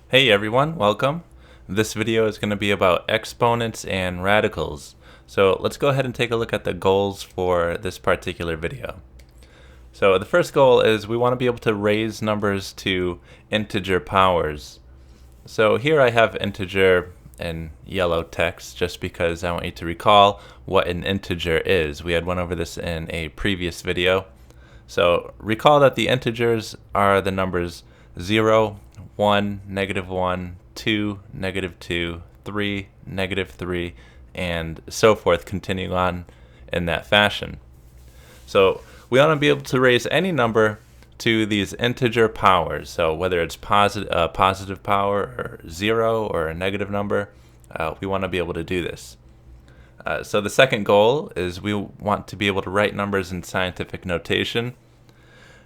Hey everyone, welcome. This video is going to be about exponents and radicals. So let's go ahead and take a look at the goals for this particular video. So the first goal is we want to be able to raise numbers to integer powers. So here I have integer in yellow text just because I want you to recall what an integer is. We had went over this in a previous video. So recall that the integers are the numbers 0, 1, -1, 2, -2, 3, -3, and so forth, continuing on in that fashion. So we want to be able to raise any number to these integer powers. So whether it's positive power or 0 or a negative number, we want to be able to do this. So the second goal is we want to be able to write numbers in scientific notation.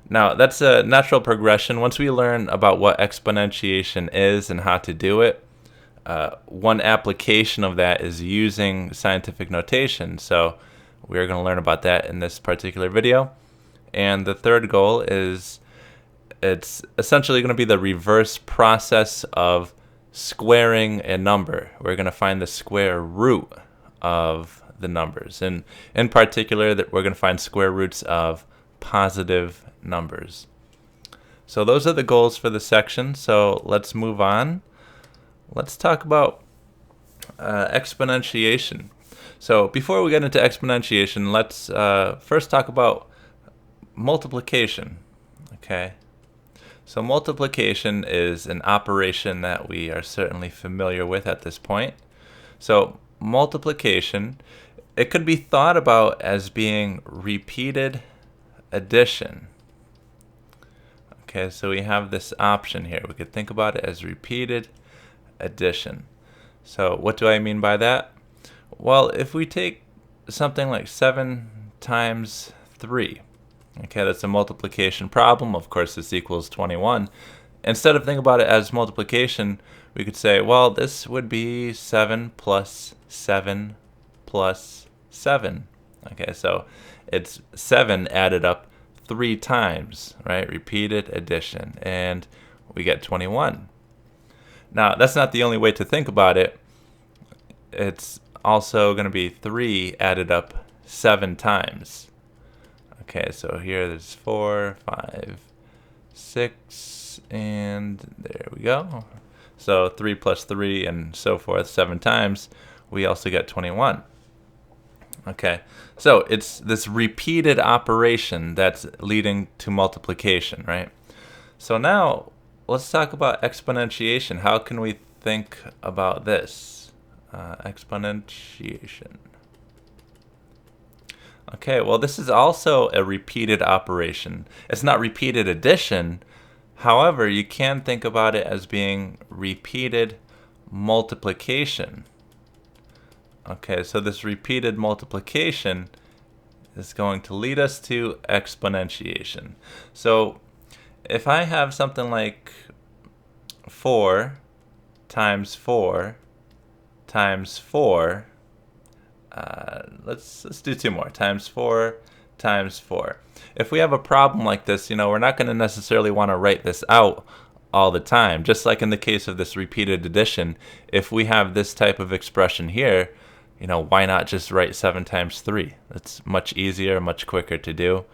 Now, that's a natural progression. Once we learn about what exponentiation is and how to do it, one application of that is using scientific notation. So we're going to learn about that in this particular video. And the third goal is it's essentially going to be the reverse process of squaring a number. We're going to find the square root of the numbers. And in particular, that we're going to find square roots of positive numbers. So those are the goals for the section. So let's move on. Let's talk about exponentiation. So before we get into exponentiation, let's first talk about multiplication. Okay. So multiplication is an operation that we are certainly familiar with at this point. So multiplication, it could be thought about as being repeated addition. Okay, so we have this option here. We could think about it as repeated addition. So what do I mean by that? Well, if we take something like 7 times 3, okay, that's a multiplication problem. Of course, this equals 21. Instead of thinking about it as multiplication, we could say, well, this would be 7 plus 7 plus 7. Okay, so it's 7 added up 3 times, right? Repeated addition, and we get 21. Now, that's not the only way to think about it. It's also going to be 3 added up 7 times. Okay, so here there's 4, 5, 6, and there we go. So 3 plus 3 and so forth 7 times. We also get 21. Okay, so it's this repeated operation that's leading to multiplication, right? So now let's talk about exponentiation. How can we think about this? Exponentiation. Okay, well, this is also a repeated operation. It's not repeated addition. However, you can think about it as being repeated multiplication. Okay, so this repeated multiplication is going to lead us to exponentiation. So if I have something like 4 times 4 times 4, let's do 2 more, times 4 times 4. If we have a problem like this, we're not going to necessarily want to write this out all the time. Just like in the case of this repeated addition, if we have this type of expression here, why not just write 7 times 3? It's much easier, much quicker to do,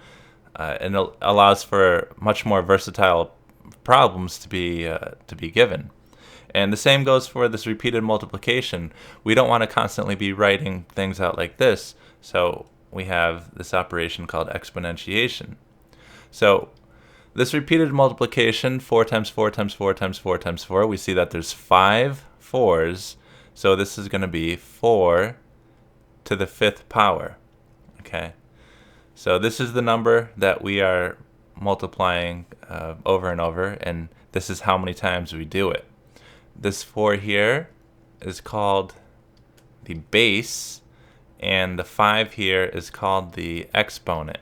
and it allows for much more versatile problems to be given. And the same goes for this repeated multiplication. We don't want to constantly be writing things out like this, so we have this operation called exponentiation. So this repeated multiplication, 4 times 4 times 4 times 4 times 4, we see that there's 5 4s. So this is going to be 4 to the 5th power. Okay. So this is the number that we are multiplying over and over, and this is how many times we do it. This 4 here is called the base, and the 5 here is called the exponent.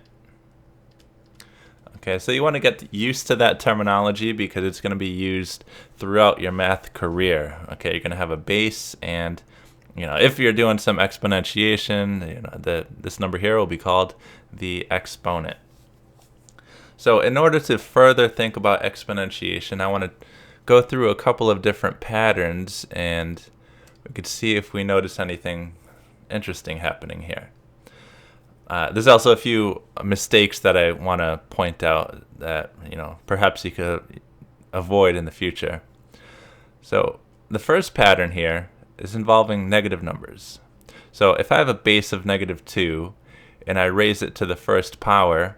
Okay, so you want to get used to that terminology because it's going to be used throughout your math career. Okay, you're going to have a base, and if you're doing some exponentiation, this number here will be called the exponent. So in order to further think about exponentiation, I want to go through a couple of different patterns and we could see if we notice anything interesting happening here. There's also a few mistakes that I want to point out that perhaps you could avoid in the future. So the first pattern here is involving negative numbers. So if I have a base of -2 and I raise it to the first power,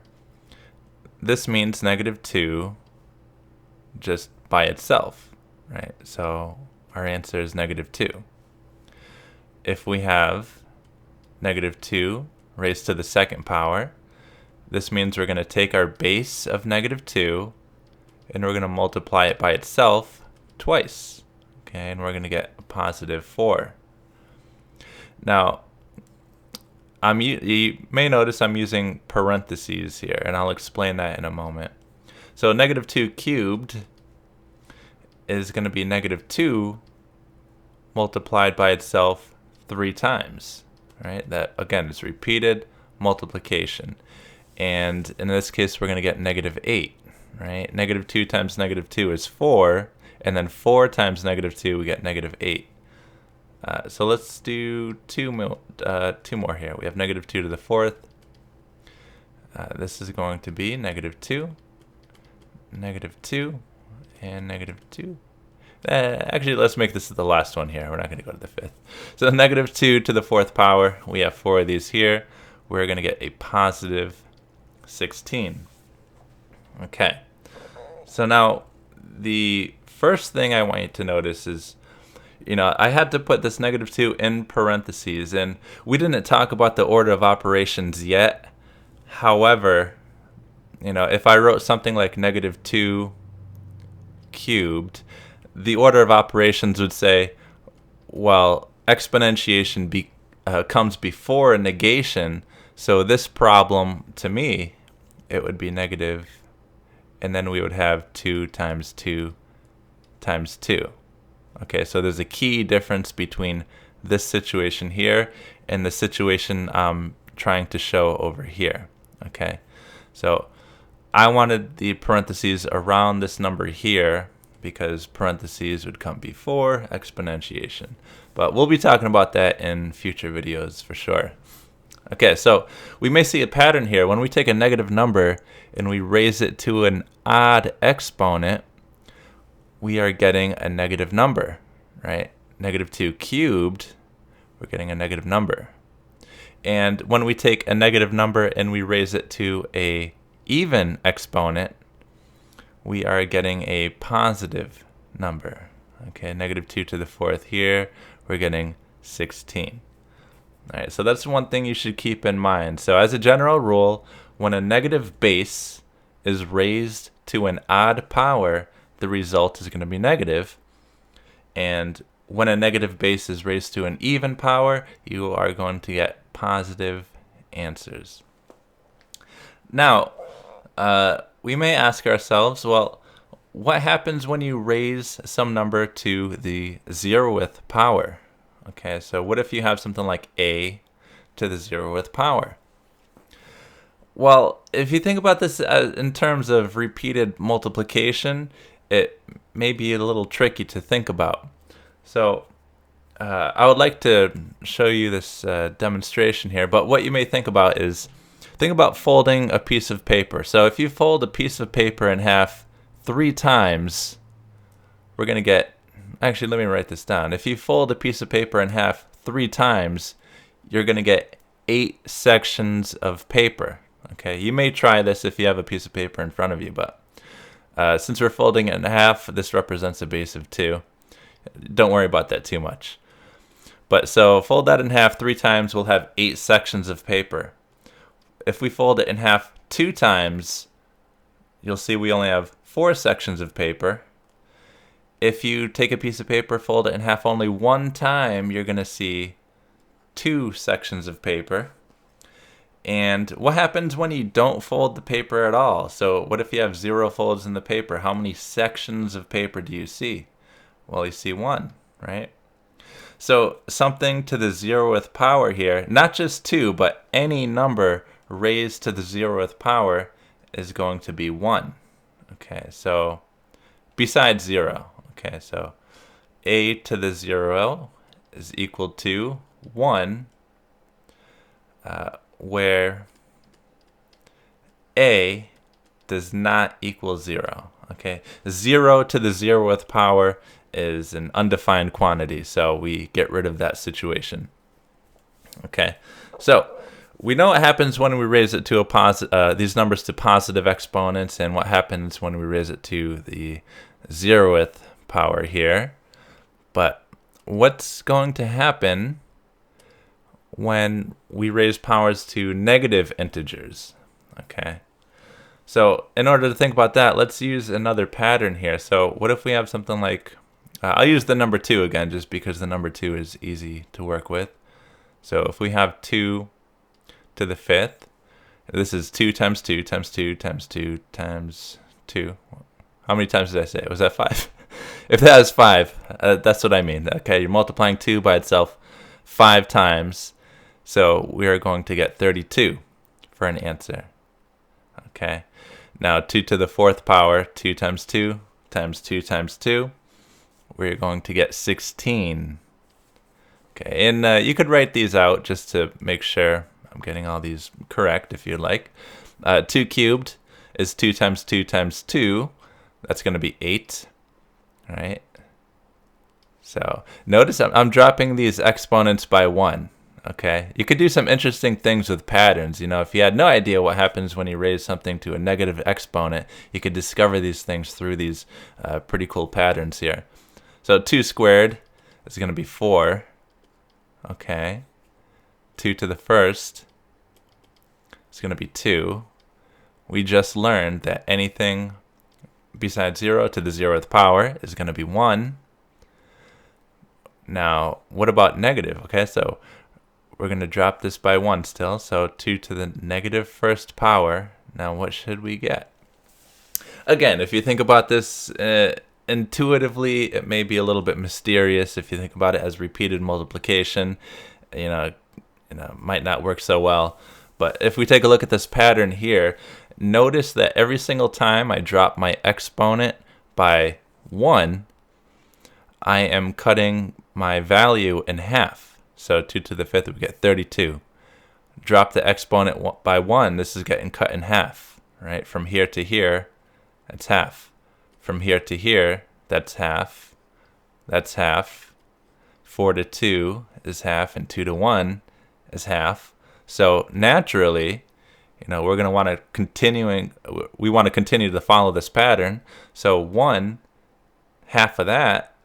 this means -2 just by itself, right? So our answer is -2. If we have -2 raised to the second power, this means we're going to take our base of -2 and we're going to multiply it by itself twice. Okay, and we're going to get a +4. Now, you may notice I'm using parentheses here, and I'll explain that in a moment. So -2 cubed is going to be -2 multiplied by itself 3 times, right? That, again, is repeated multiplication. And in this case, we're going to get -8, right? -2 times -2 is 4, and then 4 times -2, we get -8. So let's do two more here. We have -2 to the fourth. This is going to be -2, -2, and -2. Actually, let's make this the last one here. We're not going to go to the fifth. So -2 to the fourth power. We have 4 of these here. We're going to get a +16. Okay. So now the first thing I want you to notice is, I had to put this -2 in parentheses, and we didn't talk about the order of operations yet. However, if I wrote something like -2 cubed, the order of operations would say, well, exponentiation comes before a negation, so this problem, to me, it would be negative, and then we would have 2 times 2 times 2. Okay, so there's a key difference between this situation here and the situation I'm trying to show over here. Okay, so I wanted the parentheses around this number here because parentheses would come before exponentiation. But we'll be talking about that in future videos for sure. Okay, so we may see a pattern here. When we take a negative number and we raise it to an odd exponent, we are getting a negative number, right? -2 cubed, we're getting a negative number. And when we take a negative number and we raise it to a even exponent, we are getting a positive number. Okay, -2 to the fourth here, we're getting 16. All right, so that's one thing you should keep in mind. So as a general rule, when a negative base is raised to an odd power, the result is going to be negative. And when a negative base is raised to an even power, you are going to get positive answers. Now, we may ask ourselves, well, what happens when you raise some number to the 0th power? Okay, so what if you have something like a to the 0th power? Well, if you think about this in terms of repeated multiplication, it may be a little tricky to think about. So I would like to show you this demonstration here, but what you may think about is, think about folding a piece of paper. So if you fold a piece of paper in half 3 times, we're going to get, actually let me write this down. If you fold a piece of paper in half 3 times, you're going to get 8 sections of paper. Okay, you may try this if you have a piece of paper in front of you, but since we're folding it in half, this represents a base of 2. Don't worry about that too much. But so fold that in half 3 times, we'll have 8 sections of paper. If we fold it in half 2 times, you'll see we only have 4 sections of paper. If you take a piece of paper, fold it in half only 1 time, you're going to see 2 sections of paper. And what happens when you don't fold the paper at all? So what if you have 0 folds in the paper? How many sections of paper do you see? Well, you see 1, right? So something to the 0th power here, not just 2, but any number raised to the 0th power is going to be 1. Okay, so besides 0, Okay, so a to the 0 is equal to 1, where a does not equal 0. Okay, 0 to the 0th power is an undefined quantity, so we get rid of that situation. Okay, so we know what happens when we raise it to these numbers to positive exponents, and what happens when we raise it to the 0th power here. But what's going to happen when we raise powers to negative integers? Okay, so in order to think about that, let's use another pattern here. So what if we have something like, I'll use the number 2 again, just because the number 2 is easy to work with. So if we have 2 to the 5th, this is 2 times 2 times 2 times 2 times 2. How many times did I say? Was that 5? If that is 5, that's what I mean. Okay, you're multiplying 2 by itself 5 times. So we are going to get 32 for an answer. Okay, now 2 to the 4th power, 2 times 2 times 2 times 2. We're going to get 16. Okay, and you could write these out just to make sure I'm getting all these correct if you'd like. 2 cubed is 2 times 2 times 2. That's going to be 8. All right. So notice I'm dropping these exponents by 1. Okay. You could do some interesting things with patterns. You know, if you had no idea what happens when you raise something to a negative exponent, you could discover these things through these pretty cool patterns here. So 2 squared is going to be 4. Okay. 2 to the 1st is going to be 2. We just learned that anything besides 0 to the 0th power is going to be 1. Now, what about negative? Okay, so we're going to drop this by 1 still. So 2 to the negative 1st power. Now, what should we get? Again, if you think about this intuitively, it may be a little bit mysterious. If you think about it as repeated multiplication, you know, might not work so well. But if we take a look at this pattern here, notice that every single time I drop my exponent by 1, I am cutting my value in half. So 2 to the 5th, we get 32. Drop the exponent by 1, this is getting cut in half, right? From here to here, that's half. From here to here, that's half. That's half. 4 to 2 is half, and 2 to 1 is half. So naturally, we're going to want to we want to continue to follow this pattern. So 1 half of that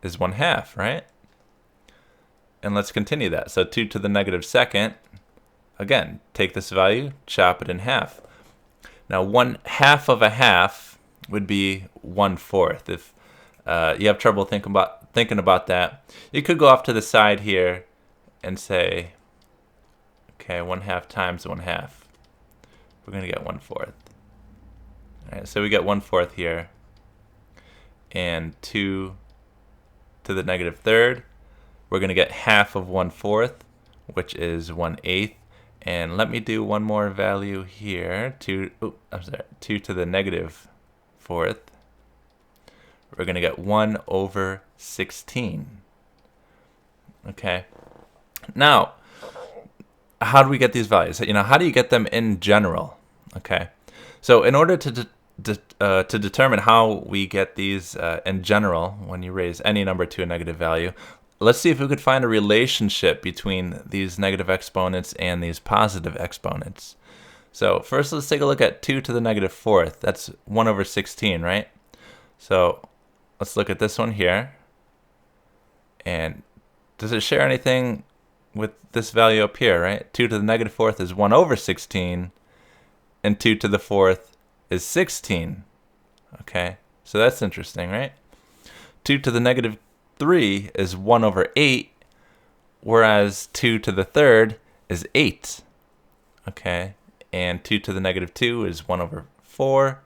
is 1/2, right? And let's continue that. So 2 to the negative 2nd, again, take this value, chop it in half. Now 1/2 of a half would be 1/4. If you have trouble thinking about that, you could go off to the side here and say, okay, 1/2 times 1/2. We're going to get 1/4. All right, so we get 1/4 here. And 2 to the negative 3rd, we're going to get half of 1/4, which is 1/8. And let me do one more value here. 2 to the negative 4th. We're going to get 1/16. Okay. Now, how do we get these values? How do you get them in general? Okay. So in order to determine how we get these in general, when you raise any number to a negative value, let's see if we could find a relationship between these negative exponents and these positive exponents. So first, let's take a look at 2 to the negative 4th. That's 1/16, right? So let's look at this one here. And does it share anything with this value up here, right? 2 to the negative 4th is 1/16, and 2 to the 4th is 16. Okay, so that's interesting, right? 2 to the negative 3 is 1/8, whereas 2 to the 3rd is 8. Okay, and 2 to the negative 2 is 1/4,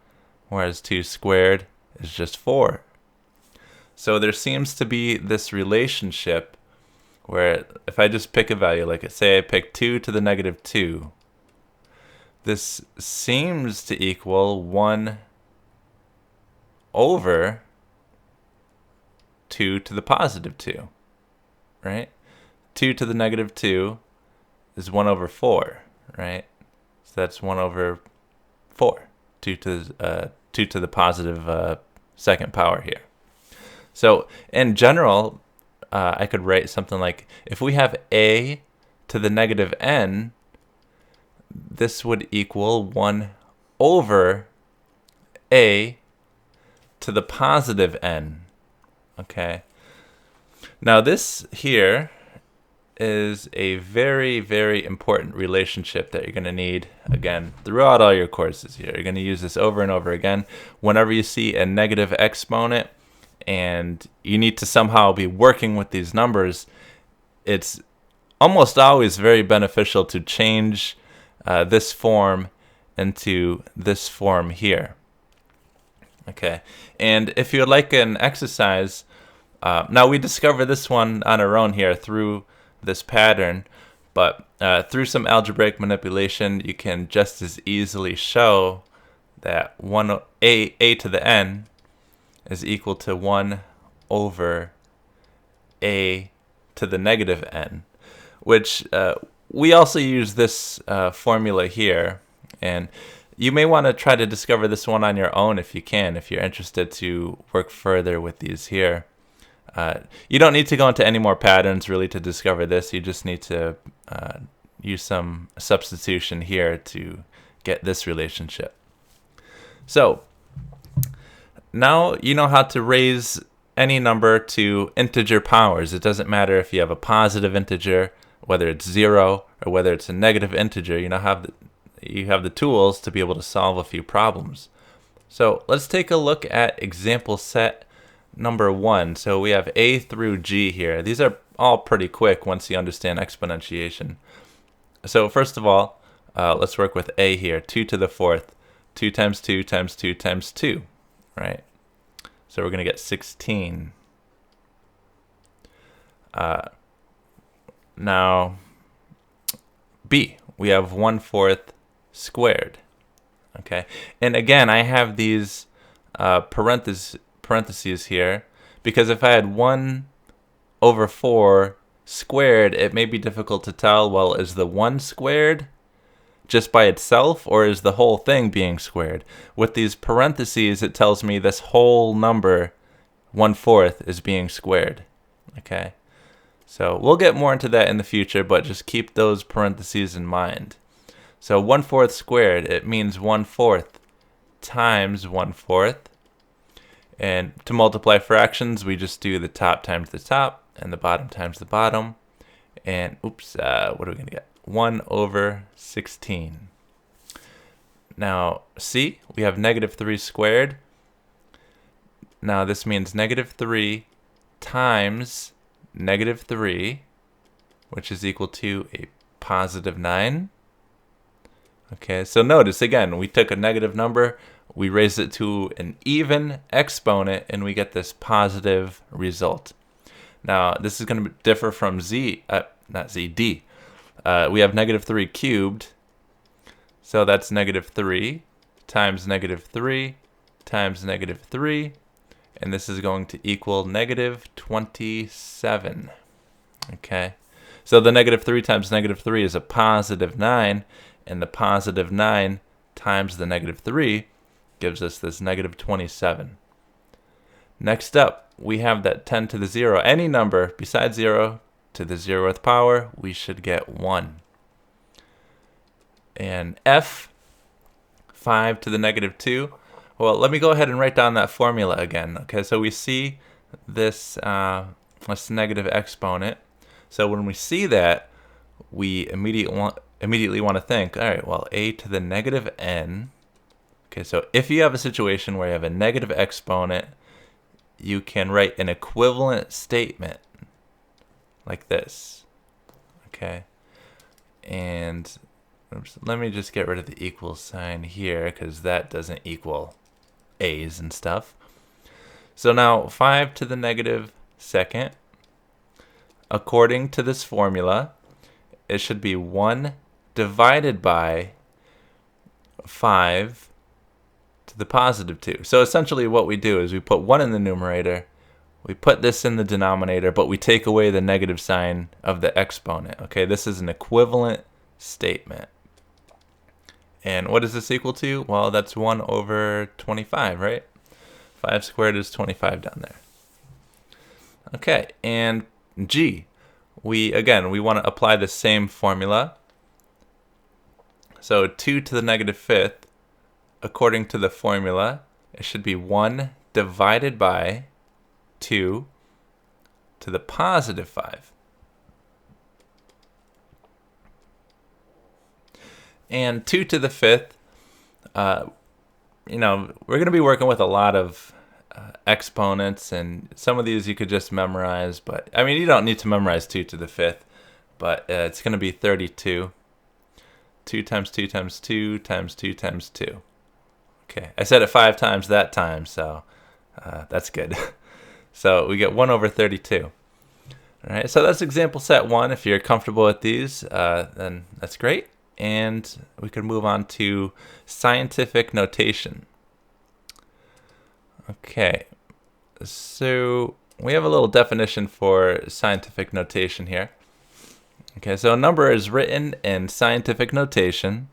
whereas 2 squared is just 4. So there seems to be this relationship where if I just pick a value, like say I pick 2 to the negative 2, this seems to equal 1/, 2 to the positive 2, right? 2 to the negative 2 is 1 over 4, right? So that's 1 over 4, 2 to the positive second power here. So in general, I could write something like, if we have a to the negative n, this would equal 1 over a to the positive n. Okay. Now this here is a very, very important relationship that you're going to need, again, throughout all your courses here. You're going to use this over and over again. Whenever you see a negative exponent and you need to somehow be working with these numbers, it's almost always very beneficial to change this form into this form here. Okay, and if you would like an exercise, now we discover this one on our own here through this pattern, but through some algebraic manipulation, you can just as easily show that a to the n is equal to 1 over a to the negative n, which we also use this formula here, and you may want to try to discover this one on your own if you can, if you're interested to work further with these here. You don't need to go into any more patterns really to discover this. You just need to use some substitution here to get this relationship. So now you know how to raise any number to integer powers. It doesn't matter if you have a positive integer, whether it's 0 or whether it's a negative integer. You have the tools to be able to solve a few problems. So let's take a look at example set number 1. So we have a through g here. These are all pretty quick once you understand exponentiation. So first of all, let's work with a here. 2 to the 4th. 2 times 2 times 2 times 2, right? So we're going to get 16. Now, b, we have 1/4 squared. Okay, and again, I have these parentheses here because if I had 1 over 4 squared, it may be difficult to tell, well, is the 1 squared just by itself, or is the whole thing being squared? With these parentheses, it tells me this whole number, 1/4, is being squared. Okay, so we'll get more into that in the future, but just keep those parentheses in mind. So 1/4 squared, it means 1/4 times 1/4. And to multiply fractions, we just do the top times the top and the bottom times the bottom. And oops, what are we going to get? 1 over 16. Now, see, we have -3 squared. Now, this means -3 times -3, which is equal to a +9. Okay, so notice, again, we took a negative number, we raised it to an even exponent, and we get this positive result. Now, this is going to differ from d. We have -3 cubed, so that's -3 times -3 times -3, and this is going to equal -27. Okay, so the -3 times -3 is a +9, and the +9 times the -3 gives us this -27. Next up, we have that 10 to the 0. Any number besides 0 to the 0th power, we should get 1. And f, 5 to the -2. Well, let me go ahead and write down that formula again. Okay, so we see this negative exponent. So when we see that, we immediately want to think, all right, well, a to the -n. Okay, so if you have a situation where you have a negative exponent, you can write an equivalent statement like this. Okay, and oops, let me just get rid of the equal sign here because that doesn't equal a's and stuff. So now 5 to the -2, according to this formula, it should be 1 divided by 5 to the +2. So essentially what we do is we put 1 in the numerator, we put this in the denominator, but we take away the negative sign of the exponent. Okay, this is an equivalent statement. And what is this equal to? Well, that's 1 over 25, right? 5 squared is 25 down there. Okay, and G. We want to apply the same formula. So 2 to the negative fifth, according to the formula, it should be 1 divided by 2 to the positive 5. And 2 to the fifth, we're going to be working with a lot of exponents, and some of these you could just memorize, but I mean, you don't need to memorize 2 to the fifth, but it's going to be 32. 2 times 2 times 2 times 2 times 2. Okay, I said it 5 times that time, so that's good. So we get 1 over 32. All right, so that's example set 1. If you're comfortable with these, then that's great. And we can move on to scientific notation. Okay, so we have a little definition for scientific notation here. Okay, so a number is written in scientific notation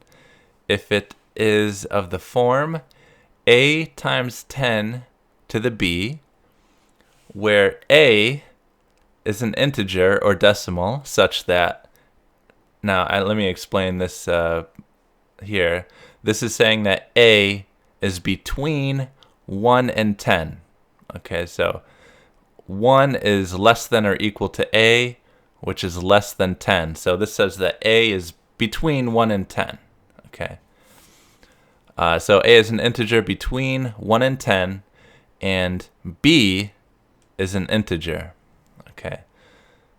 if it is of the form a times 10 to the b, where a is an integer or decimal such that, now let me explain this here. This is saying that a is between 1 and 10. Okay, so 1 is less than or equal to a, which is less than 10. So this says that a is between 1 and 10. Okay. So a is an integer between 1 and 10, and b is an integer. Okay.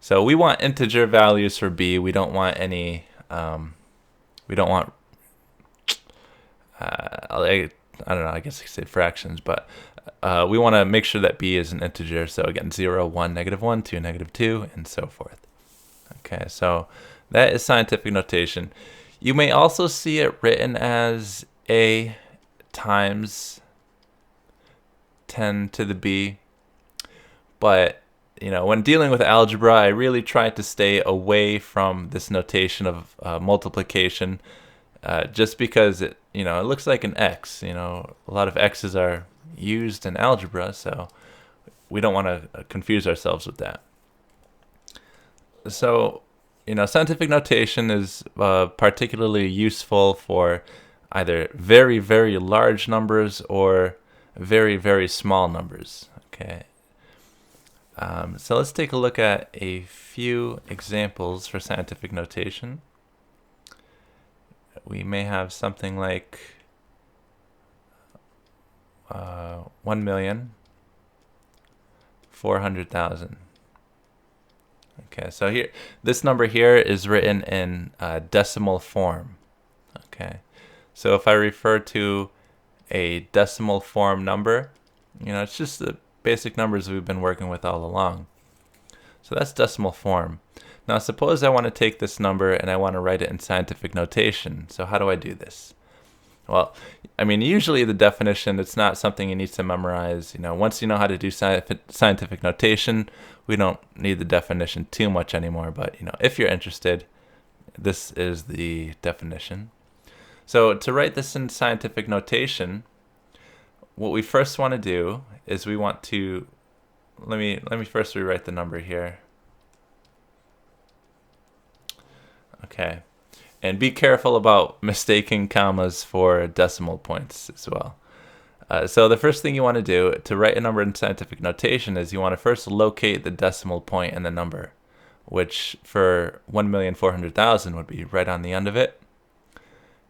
So we want integer values for b. We don't want any, we don't want, I don't know, I guess I could say fractions, but we want to make sure that b is an integer. So again, 0, 1, -1, 2, -2, and so forth. Okay, so that is scientific notation. You may also see it written as a times 10 to the b, but when dealing with algebra, I really try to stay away from this notation of multiplication, just because it looks like an x. A lot of x's are used in algebra, so we don't want to confuse ourselves with that. So, scientific notation is particularly useful for either very, very large numbers or very, very small numbers. Okay. So let's take a look at a few examples for scientific notation. We may have something like 1,400,000. Okay, so here, this number here is written in decimal form. Okay, so if I refer to a decimal form number, it's just the basic numbers we've been working with all along. So that's decimal form. Now suppose I want to take this number and I want to write it in scientific notation. So how do I do this? Well, I mean, usually the definition, it's not something you need to memorize. Once you know how to do scientific notation, we don't need the definition too much anymore. But, if you're interested, this is the definition. So to write this in scientific notation, what we first want to do is we want to, let me first rewrite the number here. Okay. And be careful about mistaking commas for decimal points as well. So the first thing you want to do to write a number in scientific notation is you want to first locate the decimal point in the number, which for 1,400,000 would be right on the end of it.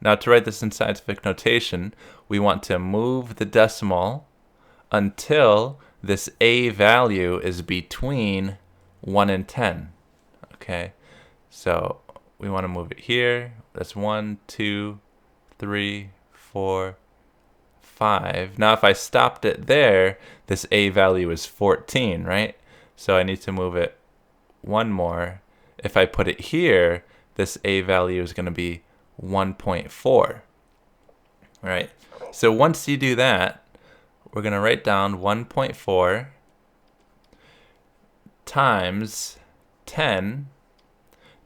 Now to write this in scientific notation, we want to move the decimal until this a value is between 1 and 10. Okay, so we want to move it here. That's 1, 2, 3, 4, 5. Now if I stopped it there, this a value is 14, right? So I need to move it one more. If I put it here, this a value is going to be 1.4. Right? So once you do that, we're going to write down 1.4. times 10.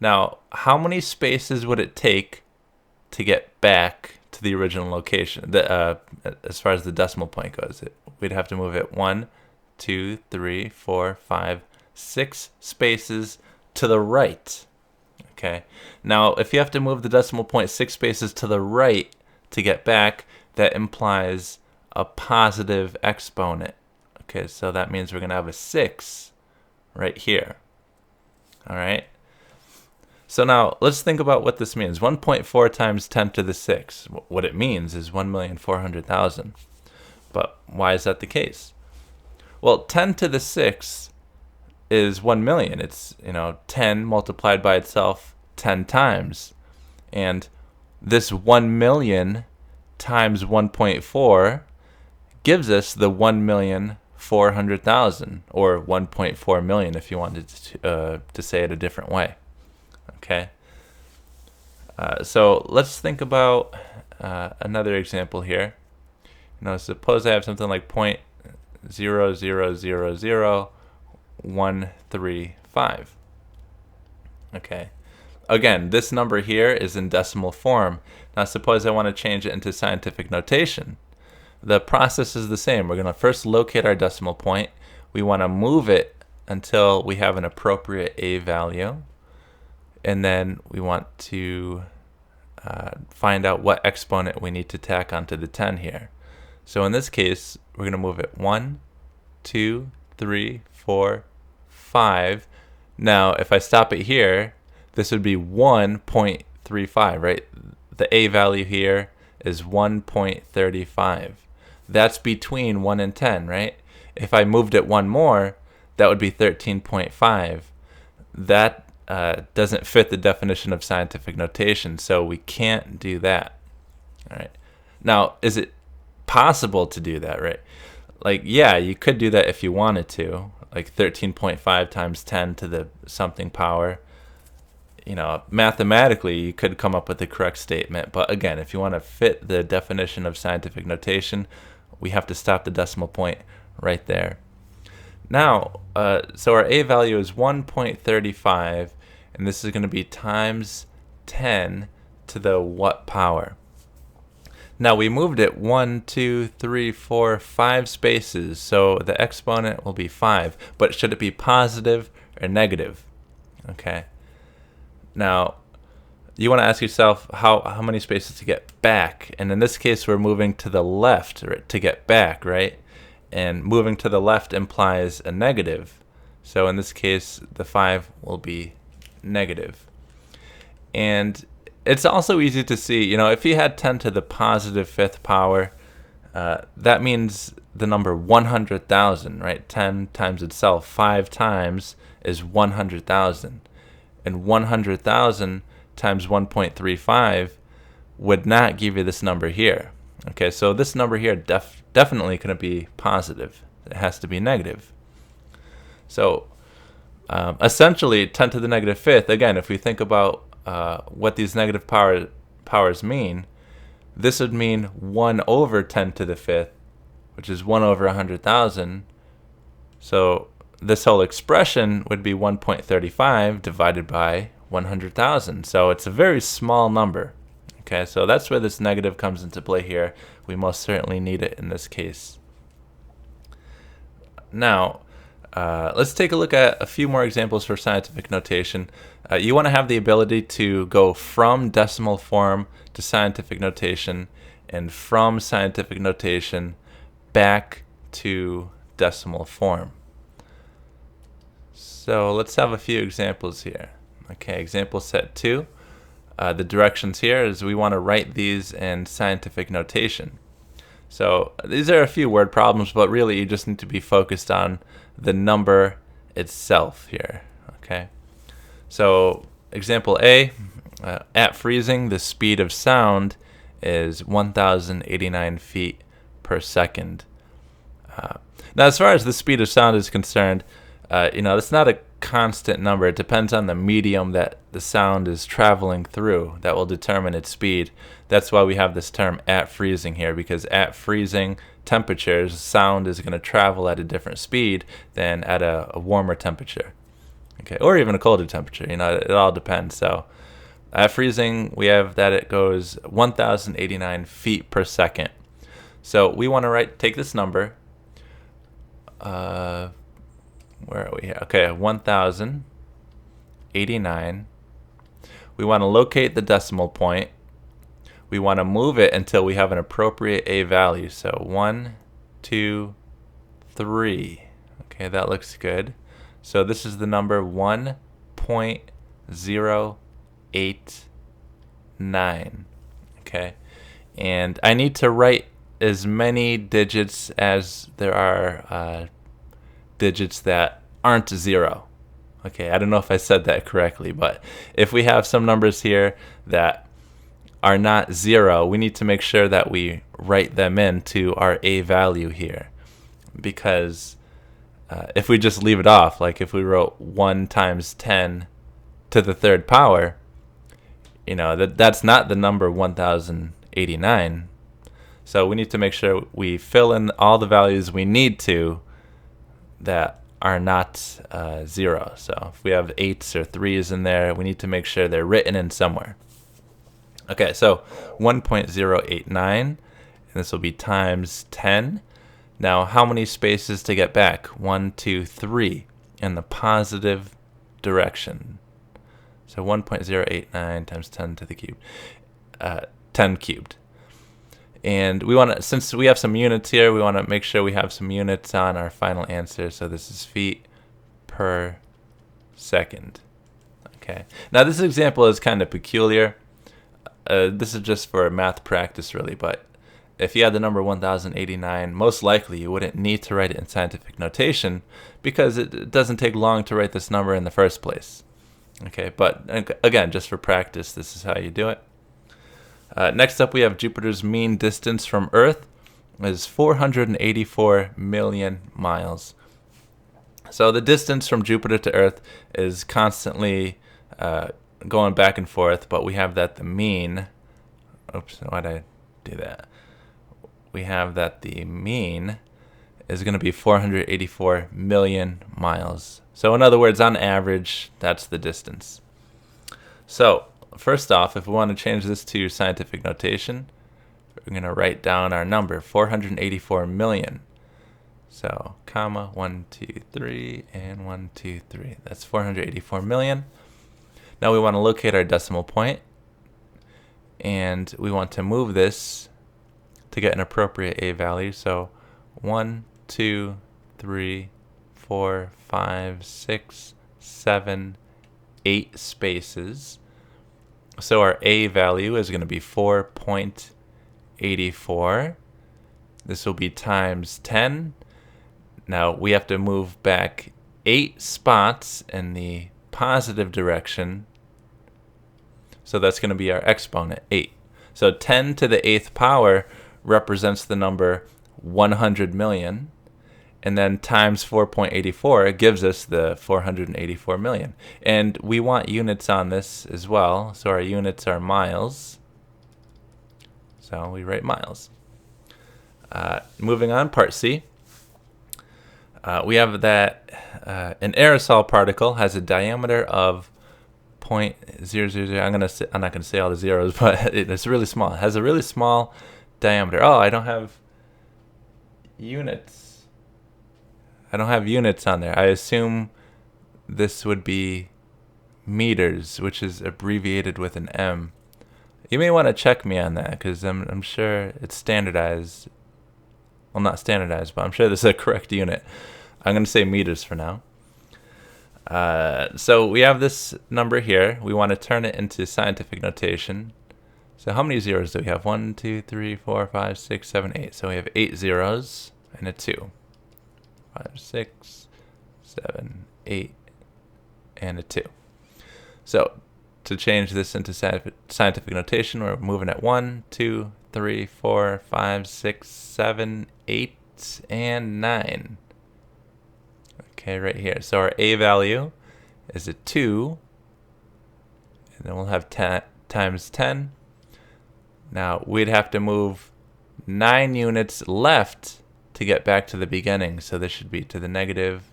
Now, how many spaces would it take to get back to the original location? As far as the decimal point goes, we'd have to move it 1, 2, 3, 4, 5, 6 spaces to the right. Okay. Now, if you have to move the decimal point 6 spaces to the right to get back, that implies a positive exponent. Okay, so that means we're going to have a 6 right here. All right. So now let's think about what this means. 1.4 times 10 to the 6. What it means is 1,400,000. But why is that the case? Well, 10 to the 6 is 1 million. It's, 10 multiplied by itself 10 times. And this 1 million times 1.4 gives us the 1,400,000, or 1.4 million if you wanted to say it a different way. Okay. So let's think about another example here. Suppose I have something like 0.0000135. Okay. Again, this number here is in decimal form. Now suppose I want to change it into scientific notation. The process is the same. We're going to first locate our decimal point. We want to move it until we have an appropriate a value. And then we want to find out what exponent we need to tack onto the 10 here. So in this case, we're going to move it 1, 2, 3, 4, 5. Now, if I stop it here, this would be 1.35, right? The a value here is 1.35. That's between 1 and 10, right? If I moved it one more, that would be 13.5. That doesn't fit the definition of scientific notation, so we can't do that. All right. Now, is it possible to do that, right? Like, yeah, you could do that if you wanted to, like 13.5 times 10 to the something power. Mathematically, you could come up with the correct statement, but again, if you want to fit the definition of scientific notation, we have to stop the decimal point right there. Now, so our a value is 1.35, and this is going to be times 10 to the what power? Now, we moved it 1, 2, 3, 4, 5 spaces, so the exponent will be 5. But should it be positive or negative? Okay. Now, you want to ask yourself how many spaces to get back. And in this case, we're moving to the left to get back, right? And moving to the left implies a negative. So in this case, the 5 will be negative. And it's also easy to see, if you had 10 to the positive 5th power, that means the number 100,000, right? 10 times itself 5 times is 100,000. And 100,000 times 1.35 would not give you this number here. Okay, so this number here definitely couldn't be positive. It has to be negative. So essentially, 10 to the negative 5th, again, if we think about what these negative powers mean, this would mean 1 over 10 to the 5th, which is 1 over 100,000. So this whole expression would be 1.35 divided by 100,000. So it's a very small number. Okay, so that's where this negative comes into play here. We most certainly need it in this case. Now, let's take a look at a few more examples for scientific notation. You want to have the ability to go from decimal form to scientific notation and from scientific notation back to decimal form. So let's have a few examples here. Okay, example set 2. The directions here is we want to write these in scientific notation. So these are a few word problems, but really you just need to be focused on the number itself here. Okay. So example A, at freezing, the speed of sound is 1,089 feet per second. Now, as far as the speed of sound is concerned, it's not a constant number. It depends on the medium that the sound is traveling through that will determine its speed. That's why we have this term at freezing here, because at freezing temperatures, sound is going to travel at a different speed than at a warmer temperature. Okay, or even a colder temperature. It all depends. So at freezing, we have that it goes 1,089 feet per second. So we want to take this number. Where are we here? Okay, 1,089. We want to locate the decimal point. We want to move it until we have an appropriate A value. So 1, 2, 3. Okay, that looks good. So this is the number 1.089. Okay, and I need to write as many digits as there are digits that aren't 0. Okay, I don't know if I said that correctly, but if we have some numbers here that are not 0, we need to make sure that we write them into our A value here. Because if we just leave it off, like if we wrote 1 times 10 to the third power, that's not the number 1,089. So we need to make sure we fill in all the values we need to that are not 0. So if we have 8s or 3s in there, we need to make sure they're written in somewhere. Okay, so 1.089, and this will be times 10. Now, how many spaces to get back? 1, 2, 3 in the positive direction. So 1.089 times 10 to the cube, 10 cubed. And we want to, since we have some units here, we want to make sure we have some units on our final answer. So this is feet per second. Okay. Now this example is kind of peculiar. This is just for math practice, really. But if you had the number 1,089, most likely you wouldn't need to write it in scientific notation because it doesn't take long to write this number in the first place. Okay. But again, just for practice, this is how you do it. Next up, we have Jupiter's mean distance from Earth is 484 million miles. So the distance from Jupiter to Earth is constantly going back and forth, but we have that the mean, oops, why did I do that? We have that the mean is going to be 484 million miles. So in other words, on average, that's the distance. So first off, if we want to change this to scientific notation, we're going to write down our number, 484 million. So, comma, 1, 2, 3, and 1, 2, 3. That's 484 million. Now we want to locate our decimal point, and we want to move this to get an appropriate A value. So, 1, 2, 3, 4, 5, 6, 7, 8 spaces. So our A value is going to be 4.84. This will be times 10. Now we have to move back 8 spots in the positive direction. So that's going to be our exponent, 8. So 10 to the 8th power represents the number 100 million. And then times 4.84 gives us the 484 million. And we want units on this as well. So our units are miles. So we write miles. Moving on, part C. We have that an aerosol particle has a diameter of 0.000. I'm not going to say all the zeros, but it's really small. It has a really small diameter. Oh, I don't have units. I don't have units on there. I assume this would be meters, which is abbreviated with an M. You may want to check me on that because I'm sure it's standardized. Well, not standardized, but I'm sure this is a correct unit. I'm going to say meters for now. So we have this number here. We want to turn it into scientific notation. So how many zeros do we have? 1, 2, 3, 4, 5, 6, 7, 8. So we have 8 zeros and a 2. 5, 6, 7, 8, and a 2. So to change this into scientific notation, we're moving at 1, 2, 3, 4, 5, 6, 7, 8, and 9. Okay, right here. So our A value is a 2. And then we'll have 10 times 10. Now, we'd have to move 9 units left to get back to the beginning. So this should be to the negative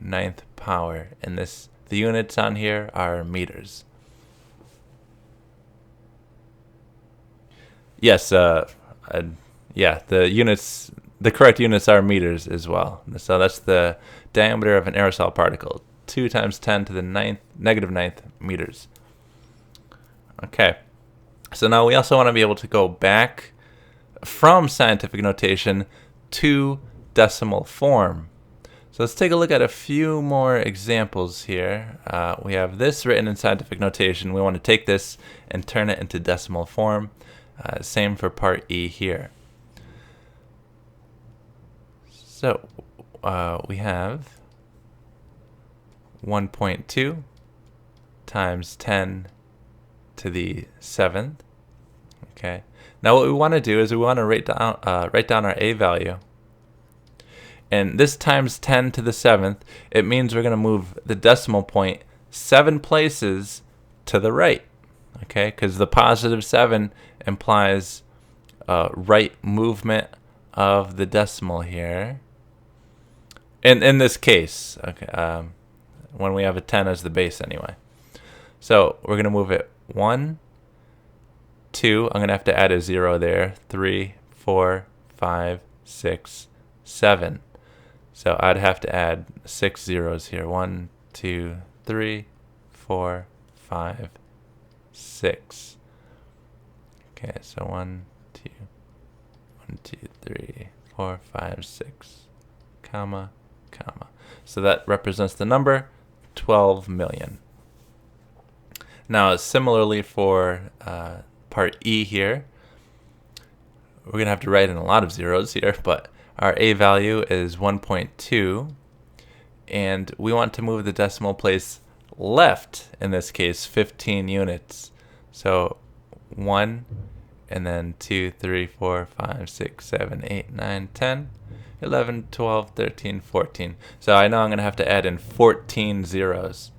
9th power. And the units on here are meters. Yes, yeah, the correct units are meters as well. So that's the diameter of an aerosol particle. 2 times 10 to the negative 9th meters. Okay. So now we also want to be able to go back from scientific notation to decimal form. So let's take a look at a few more examples here. We have this written in scientific notation. We want to take this and turn it into decimal form. Same for part E here. So we have 1.2 times 10 to the 7th. Okay. Now what we want to do is we want to write down our A value. And this times 10 to the 7th, it means we're going to move the decimal point 7 places to the right. Okay, because the positive 7 implies right movement of the decimal here. In this case, okay, when we have a 10 as the base anyway. So we're going to move it 1, 2. I'm going to have to add a 0 there. 3, 4, 5, 6, 7. So I'd have to add 6 zeros here. 1, 2, 3, 4, 5, 6. Okay, so 1, 2, 3, 4, 5, 6, comma, comma. So that represents the number 12 million. Now, similarly for part E here, we're going to have to write in a lot of zeros here, but our A value is 1.2, and we want to move the decimal place left, in this case, 15 units. So 1, and then 2, 3, 4, 5, 6, 7, 8, 9, 10, 11, 12, 13, 14. So I know I'm going to have to add in 14 zeros.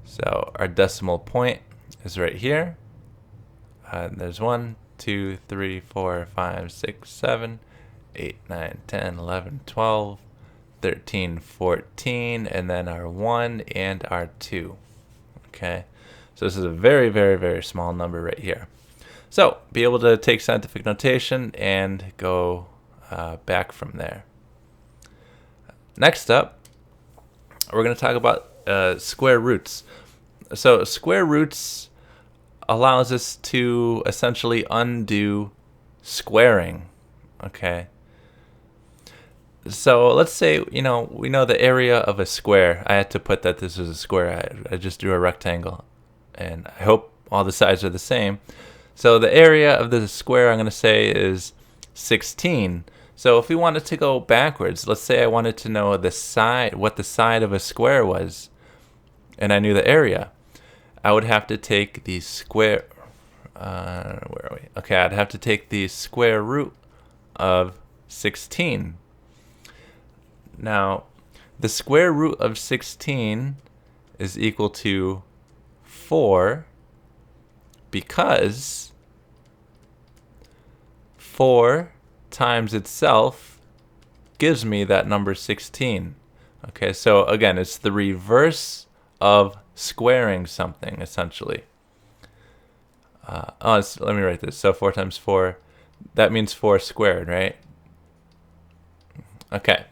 So our decimal point is right here. There's 1, 2, 3, 4, 5, 6, 7, 8, 9, 10, 11, 12, 13, 14, and then our 1 and our 2. Okay, so this is a very, very, very small number right here. So be able to take scientific notation and go back from there. Next up, we're going to talk about square roots. So square roots allows us to essentially undo squaring. Okay. So let's say, we know the area of a square. I had to put that this is a square. I just drew a rectangle. And I hope all the sides are the same. So the area of the square I'm going to say is 16. So if we wanted to go backwards, let's say I wanted to know what the side of a square was, and I knew the area, I would have to take the square, where are we? Okay, I'd have to take the square root of 16. Now, the square root of 16 is equal to 4 because 4 times itself gives me that number 16. Okay, so again, it's the reverse of squaring something, essentially. Let me write this. So 4 times 4, that means 4 squared, right? Okay,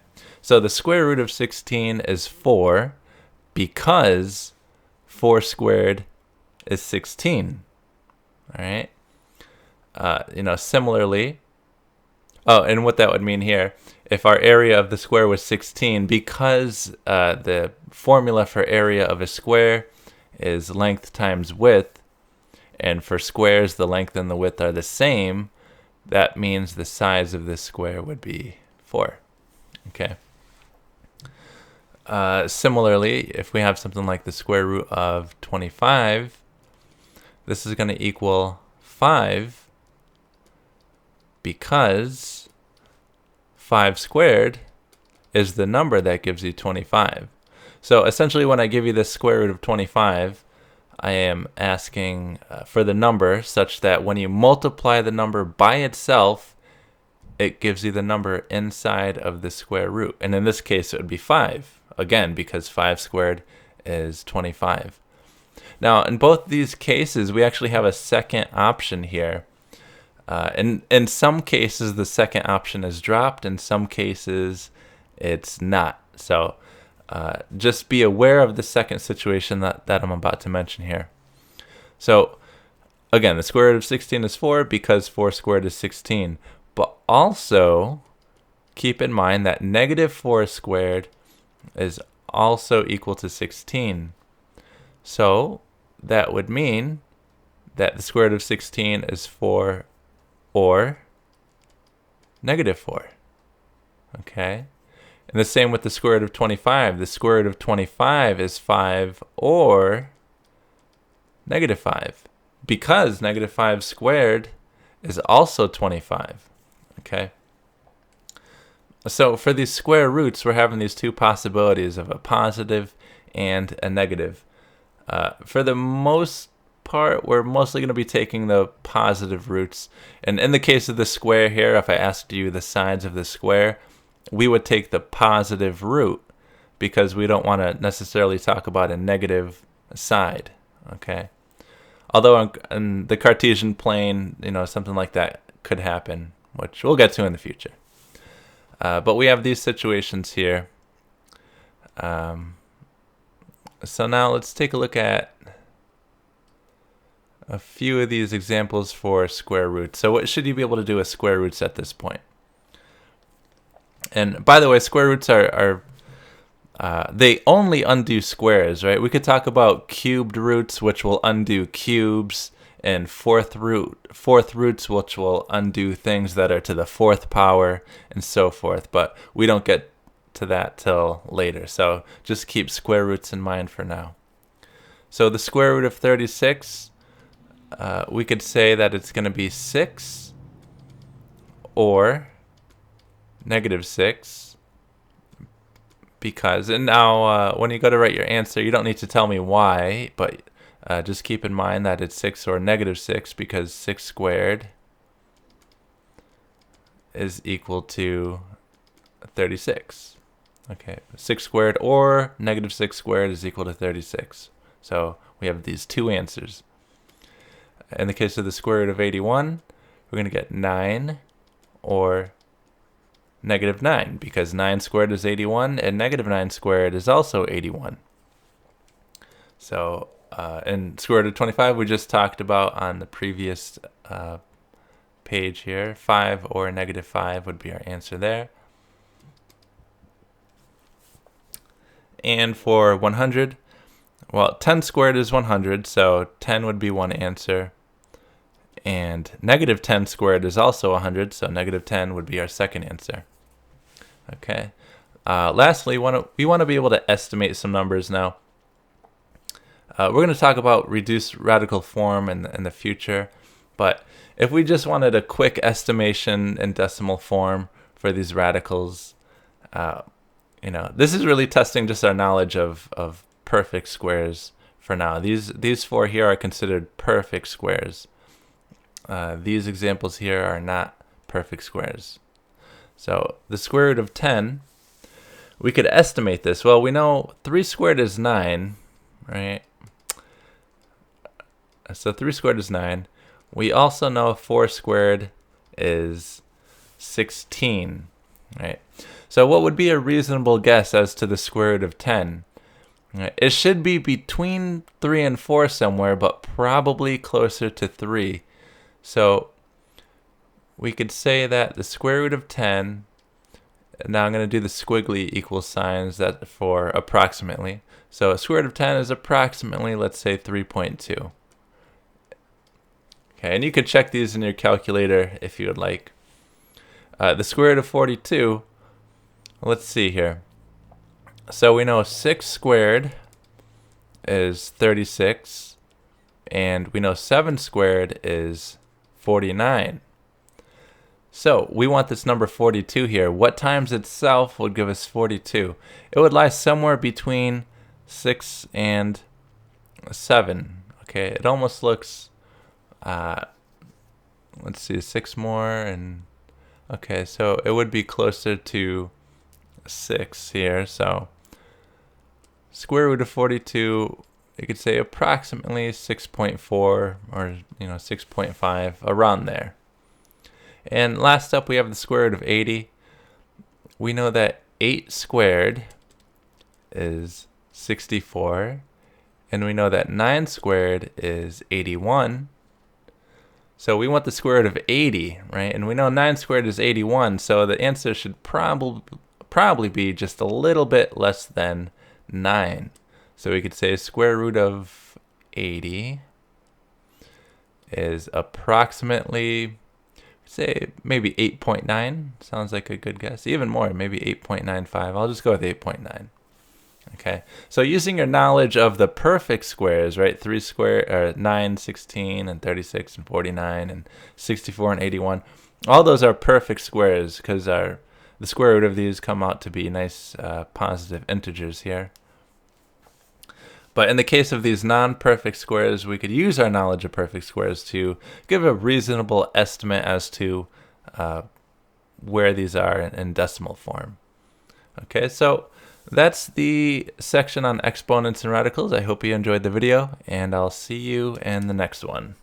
so the square root of 16 is 4 because 4 squared is 16. All right. Similarly, and what that would mean here, if our area of the square was 16, because the formula for area of a square is length times width, and for squares the length and the width are the same, that means the size of this square would be 4. Okay. Similarly, if we have something like the square root of 25, this is going to equal 5 because 5 squared is the number that gives you 25. So essentially when I give you the square root of 25, I am asking for the number such that when you multiply the number by itself, it gives you the number inside of the square root. And in this case, it would be 5, again, because 5 squared is 25. Now, in both these cases, we actually have a second option here. In some cases, the second option is dropped. In some cases, it's not. So just be aware of the second situation that I'm about to mention here. So again, the square root of 16 is 4 because 4 squared is 16. But also keep in mind that negative 4 squared is also equal to 16. So that would mean that the square root of 16 is 4 or negative 4. Okay? And the same with the square root of 25. The square root of 25 is 5 or negative 5, because negative 5 squared is also 25. Okay? So for these square roots, we're having these two possibilities of a positive and a negative. For the most part, we're mostly going to be taking the positive roots. And in the case of the square here, if I asked you the sides of the square, we would take the positive root because we don't want to necessarily talk about a negative side. Okay? Although in the Cartesian plane, something like that could happen, which we'll get to in the future. But we have these situations here. So now let's take a look at a few of these examples for square roots. So what should you be able to do with square roots at this point? And by the way, square roots are they only undo squares, right? We could talk about cubed roots, which will undo cubes, and fourth roots, which will undo things that are to the fourth power, and so forth. But we don't get to that till later. So just keep square roots in mind for now. So the square root of 36, we could say that it's going to be 6 or negative 6. Because, and now when you go to write your answer, you don't need to tell me why, but just keep in mind that it's 6 or negative 6 because 6 squared is equal to 36. Okay, 6 squared or negative 6 squared is equal to 36. So we have these two answers. In the case of the square root of 81, we're going to get 9 or negative 9, because 9 squared is 81, and negative 9 squared is also 81. So in square root of 25, we just talked about on the previous page here, 5 or negative 5 would be our answer there. And for 100, well, 10 squared is 100, so 10 would be one answer. And negative 10 squared is also 100, so negative 10 would be our second answer. Okay. Lastly, we want to be able to estimate some numbers now. We're going to talk about reduced radical form in the future, but if we just wanted a quick estimation in decimal form for these radicals, this is really testing just our knowledge of perfect squares for now. These four here are considered perfect squares. These examples here are not perfect squares. So the square root of 10, we could estimate this. Well, we know 3 squared is 9, right? So 3 squared is 9. We also know 4 squared is 16, right? So what would be a reasonable guess as to the square root of 10? Right? It should be between 3 and 4 somewhere, but probably closer to 3. So we could say that the square root of 10, now I'm going to do the squiggly equal signs that for approximately. So a square root of 10 is approximately, let's say, 3.2. Okay, and you could check these in your calculator if you would like. The square root of 42, let's see here. So we know 6 squared is 36, and we know 7 squared is 49. So we want this number 42 here. What times itself would give us 42? It would lie somewhere between 6 and 7. Okay, it almost looks, let's see, 6 more, and okay, so it would be closer to 6 here. So square root of 42, you could say approximately 6.4 or 6.5, around there. And last up, we have the square root of 80. We know that 8 squared is 64, and we know that 9 squared is 81. So we want the square root of 80, right? And we know 9 squared is 81, so the answer should probably be just a little bit less than 9. So we could say square root of 80 is approximately, say, maybe 8.9. Sounds like a good guess. Even more, maybe 8.95. I'll just go with 8.9. Okay, so using your knowledge of the perfect squares, right? 3 square, or 9, 16, and 36, and 49, and 64, and 81. All those are perfect squares because the square root of these come out to be nice positive integers here. But in the case of these non-perfect squares, we could use our knowledge of perfect squares to give a reasonable estimate as to where these are in decimal form. Okay, so that's the section on exponents and radicals. I hope you enjoyed the video, and I'll see you in the next one.